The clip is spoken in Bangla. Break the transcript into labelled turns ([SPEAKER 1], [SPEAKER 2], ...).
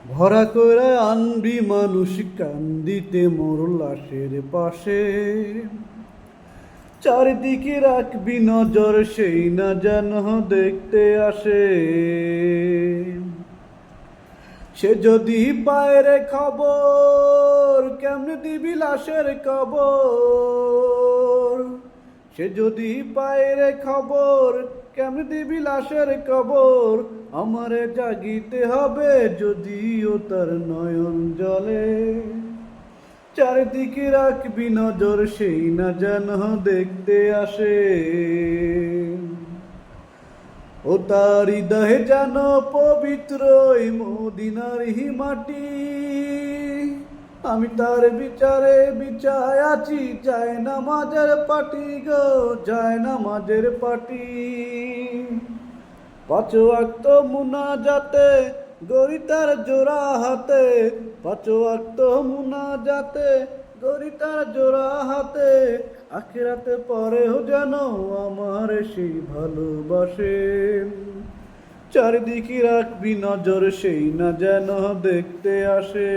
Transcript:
[SPEAKER 1] ভরা করে আনবি মানুষ কান্দিতে মোর লাশের পাশে, চারিদিকে রাখবি নজর সেই না যেন দেখতে আসে। সে যদি পায় রে খবর কেমনে দিবি লাশের কবর, সে যদি পায় রে খবর কেমনে দিবি লাশের কবর। আমারে জাগিতে হবে যদিও তার নয়ন জলে, চারিদিকে রাখবি নজর সেই না যেন দেখতে আসে। ও তার হৃদয়ে যেন পবিত্র এই মদিনার মাটি, আমি তার বিচারে বিচায় আছি যায় নামাজের পাটি গো, যায় নামাজের পাটি। পাঁচ ওয়াক্ত মুনাজাতে গরি তার জোড়া হাতে, পাঁচ ওয়াক্ত মুনাজাতে গরি তার জোড়া হাতে। আখিরাতে পরেও যেন আমার সেই ভালোবাসে, চারিদিকে রাখবি নজর সেই না যেন দেখতে আসে।